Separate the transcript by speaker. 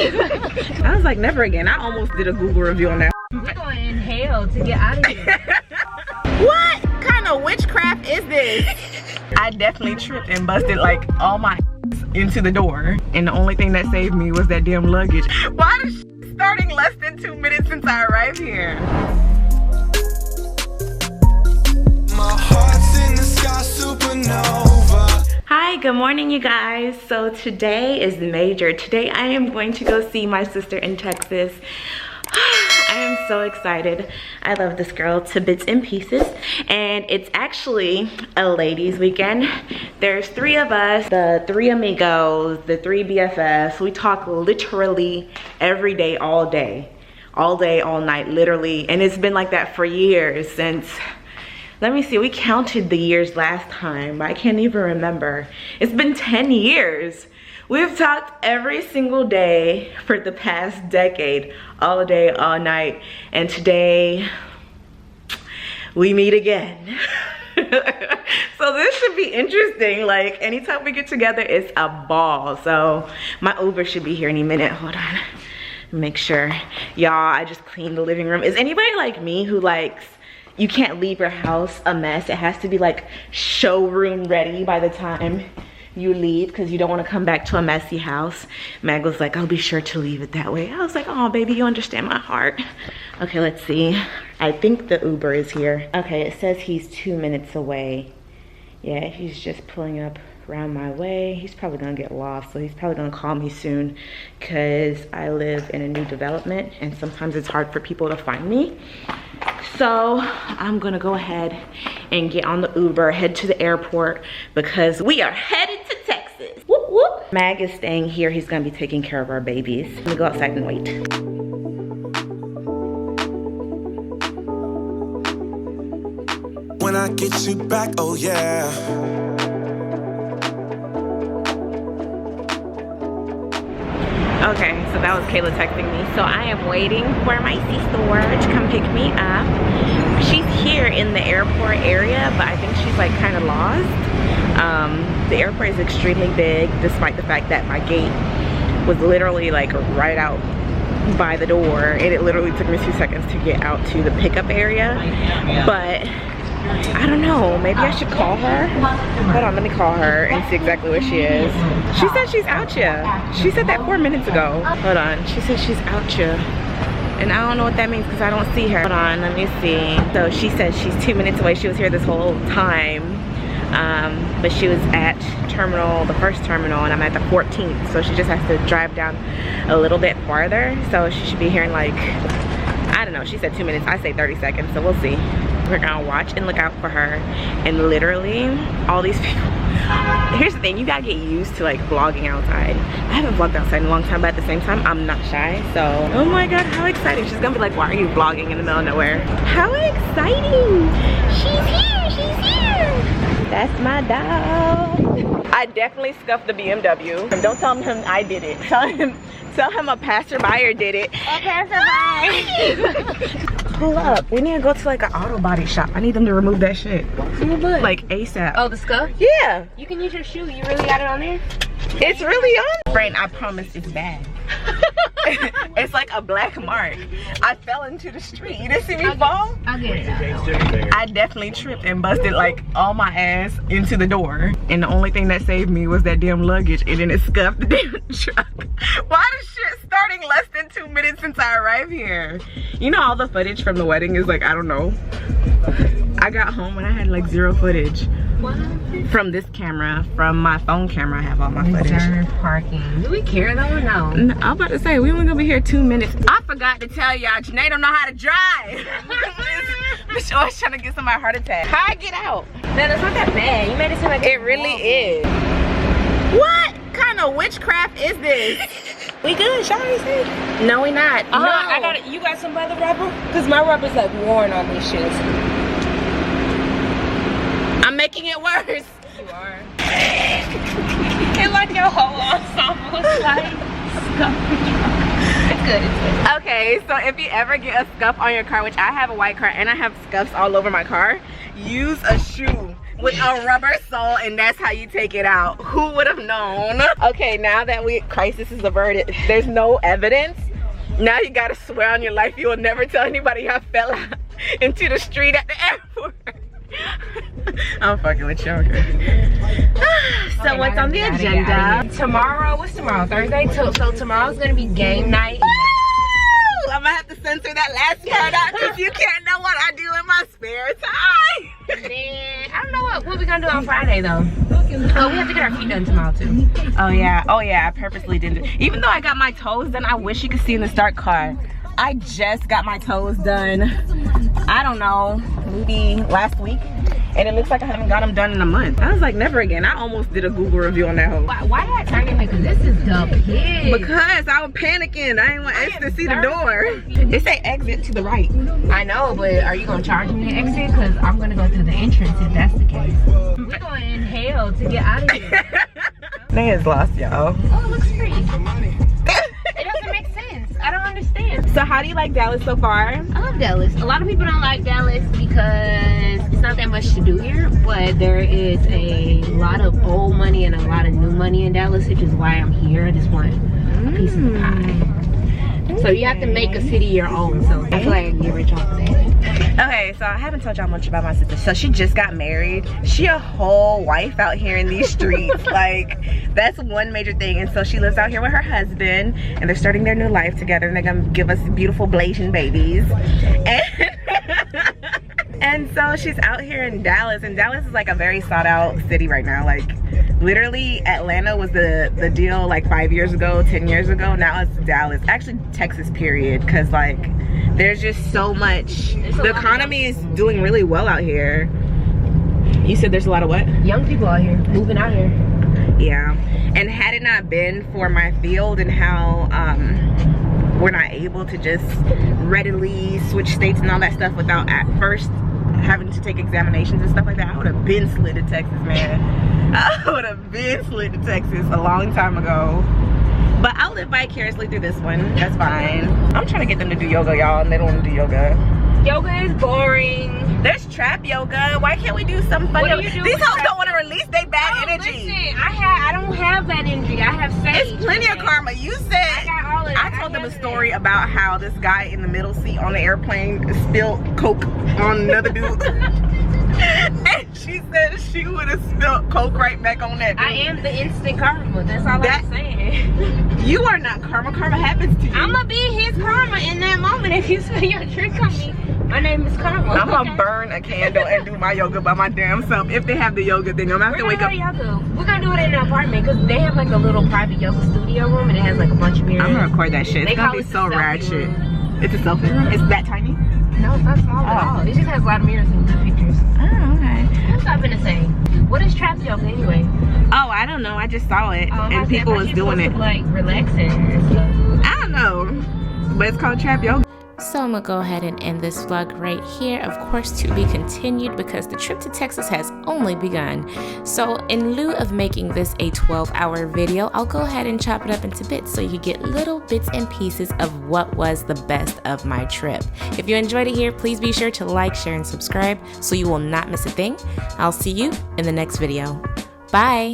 Speaker 1: I was like, never again. I almost did a Google review on that.
Speaker 2: We're going to inhale to get out of here.
Speaker 1: What kind of witchcraft is this? I definitely tripped and busted like all my into the door. And the only thing that saved me was that damn luggage. Why is starting less than 2 minutes since I arrived here?
Speaker 3: My heart's in the sky, supernova.
Speaker 4: Hi, good morning you guys. So today is major. Today I am going to go see my sister in Texas. I am so excited. I love this girl to bits and pieces. And it's actually a ladies weekend. There's 3 of us, the 3 amigos, the 3 BFFs. We talk literally every day, all day, all night, literally. And it's been like that for years since, let me see, we counted the years last time, but I can't even remember. It's been 10 years. We've talked every single day for the past decade, all day, all night, and today we meet again. So this should be interesting. Like, anytime we get together, it's a ball. So my Uber should be here any minute. Hold on, make sure. Y'all, I just cleaned the living room. Is anybody like me who likes, you can't leave your house a mess? It has to be like showroom ready by the time you leave, because you don't want to come back to a messy house. Mag was like, I'll be sure to leave it that way. I was like, oh baby, you understand my heart. Okay, let's see. I think the Uber is here. Okay, it says he's 2 minutes away. Yeah, he's just pulling up around my way. He's probably gonna get lost, so he's probably gonna call me soon, because I live in a new development and sometimes it's hard for people to find me. So I'm gonna go ahead and get on the Uber, head to the airport, because we are headed to Texas. Whoop whoop. Mag is staying here. He's gonna be taking care of our babies. Let me go outside and wait.
Speaker 3: When I get you back, oh yeah.
Speaker 4: Okay, so that was Kayla texting me. So I am waiting for my sister to come pick me up. She's here in the airport area, but I think she's like kind of lost. The airport is extremely big, despite the fact that my gate was literally like right out by the door, and it literally took me 2 seconds to get out to the pickup area. But I don't know, maybe I should call her. Hold on, let me call her and see exactly where she is. She said she's out here. She said that 4 minutes ago. Hold on, she said she's out here. And I don't know what that means because I don't see her. Hold on, let me see. So she said she's 2 minutes away. She was here this whole time. But she was at the first terminal, and I'm at the 14th. So she just has to drive down a little bit farther. So she should be here in like, I don't know, she said 2 minutes. I say 30 seconds, so we'll see. We're gonna watch and look out for her. And literally, all these people, here's the thing, you gotta get used to like vlogging outside. I haven't vlogged outside in a long time, but at the same time, I'm not shy. So, oh my God, how exciting. She's gonna be like, why are you vlogging in the middle of nowhere? How exciting. She's here, she's here. That's my dog. I definitely scuffed the BMW. Don't tell him I did it. Tell him a passerby did it. A passerby. Pull up. We need to go to like an auto body shop. I need them to remove that shit. Like ASAP.
Speaker 2: Oh, the scuff?
Speaker 4: Yeah.
Speaker 2: You can use your shoe. You really got it on there?
Speaker 4: It's really on. Friend, I promise it's bad. It's like a black mark. I fell into the street. You didn't see me fall?
Speaker 2: I'll get it.
Speaker 4: I definitely tripped and busted like all my ass into the door. And the only thing that saved me was that damn luggage, and then it scuffed the damn truck. Why is shit starting less than 2 minutes since I arrived here? You know, all the footage from the wedding is like, I don't know. I got home and I had like 0 footage. What? From this camera, from my phone camera, I have all my footage.
Speaker 2: Reserved parking. Do we care though or no?
Speaker 4: I'm about to say, we only gonna be here 2 minutes. I forgot to tell y'all, Janae don't know how to drive. Bitch always trying to get somebody a heart attack. How I get out?
Speaker 2: No, that's not that bad. You made it seem like
Speaker 4: it really is. What kind of witchcraft is this? We good, Shawty? No, we not.
Speaker 2: No,
Speaker 4: No.
Speaker 2: I got it. You got some other rubber? Cause my rubber's like worn on these shoes.
Speaker 4: I'm making it worse.
Speaker 2: You are. It's like your whole ensemble is like It's good, it's good.
Speaker 4: Okay, so if you ever get a scuff on your car, which I have a white car and I have scuffs all over my car, use a shoe
Speaker 1: with a rubber sole, and that's how you take it out. Who would have known? Okay, now that crisis is averted, there's no evidence. Now you gotta swear on your life you will never tell anybody I fell out into the street at the airport. I'm fucking with you. So what's on the agenda?
Speaker 2: Tomorrow, what's tomorrow? Thursday? So tomorrow's gonna be game night.
Speaker 1: I'm gonna have to censor that last part out because you can't know what I do in my spare time.
Speaker 2: And then, I don't know what we gonna do on Friday though. Oh, we have to get our feet done tomorrow too.
Speaker 1: Oh yeah, I purposely didn't. Even though I got my toes done, I wish you could see in the start car. I just got my toes done, I don't know, maybe last week. And it looks like I haven't got them done in a month. I was like, never again. I almost did a Google review on that hoe.
Speaker 2: Why did I turn it? Because this is the pig.
Speaker 1: Because I was panicking. I didn't want X to see the door. They say exit to the right.
Speaker 2: I know, but are you going to charge me to exit? Because I'm going to go through the entrance if that's the case. We're going to inhale to get out of here.
Speaker 1: Naya's lost, y'all.
Speaker 2: Oh, it looks pretty. It doesn't make sense. I don't understand.
Speaker 1: So how do you like Dallas so far?
Speaker 2: I love Dallas. A lot of people don't like Dallas because it's not that much to do here, but there is a lot of old money and a lot of new money in Dallas, which is why I'm here. I just want a piece of the pie. So you have to make a city your own. So I feel like I can get rich off of that.
Speaker 1: Okay, so I haven't told y'all much about my sister. So she just got married. She a whole wife out here in these streets. Like, that's one major thing. And so she lives out here with her husband, and they're starting their new life together, and they're gonna give us beautiful Blasian babies. And so she's out here in Dallas, and Dallas is like a very sought out city right now. Like, literally Atlanta was the deal like 5 years ago, 10 years ago. Now it's Dallas, actually Texas period, because like there's just so much. The economy is doing really well out here. You said there's a lot of what?
Speaker 2: Young people out here, moving out here.
Speaker 1: Yeah, and had it not been for my field and how we're not able to just readily switch states and all that stuff without at first having to take examinations and stuff like that, I would have been slid to Texas, man. I would have been slid to Texas a long time ago. But I'll live vicariously through this one. That's fine. I'm trying to get them to do yoga, y'all, and they don't want to do yoga.
Speaker 2: Yoga is boring.
Speaker 1: There's trap yoga. Why can't we do something fun?
Speaker 2: What do you do
Speaker 1: These
Speaker 2: with
Speaker 1: hoes
Speaker 2: trap?
Speaker 1: don't want to release their bad energy.
Speaker 2: Listen, I don't have that energy. I have sage.
Speaker 1: It's plenty of karma. You said.
Speaker 2: I got all of it.
Speaker 1: I told them a story about how this guy in the middle seat on the airplane spilled Coke on another dude. And she said she would have spilled Coke right back on that dude.
Speaker 2: I am the instant karma. That's all I'm saying.
Speaker 1: You are not karma. Karma happens to you.
Speaker 2: I'm gonna be his karma in that moment if you spill your drink on me. My name is Karma.
Speaker 1: I'm gonna burn a candle and do my yoga by my damn self. If they have the yoga thing, I'm gonna have to wake up.
Speaker 2: We're gonna do it in an apartment because they have like a little private yoga studio room and it has like a bunch of mirrors.
Speaker 1: I'm gonna record that shit. It's gonna be so rad shit. It's a selfie room? It's that tiny?
Speaker 2: No, it's not small at all. It just has a lot of mirrors and good pictures.
Speaker 1: Oh, okay.
Speaker 2: What's I gonna say? What is trap yoga anyway?
Speaker 1: Oh, I don't know. I just saw it and people was doing it.
Speaker 2: Like relaxing and stuff.
Speaker 1: I don't know. But it's called trap yoga.
Speaker 4: So I'm gonna go ahead and end this vlog right here. Of course, to be continued because the trip to Texas has only begun. So in lieu of making this a 12-hour video, I'll go ahead and chop it up into bits so you get little bits and pieces of what was the best of my trip. If you enjoyed it here, please be sure to like, share, and subscribe so you will not miss a thing. I'll see you in the next video. Bye!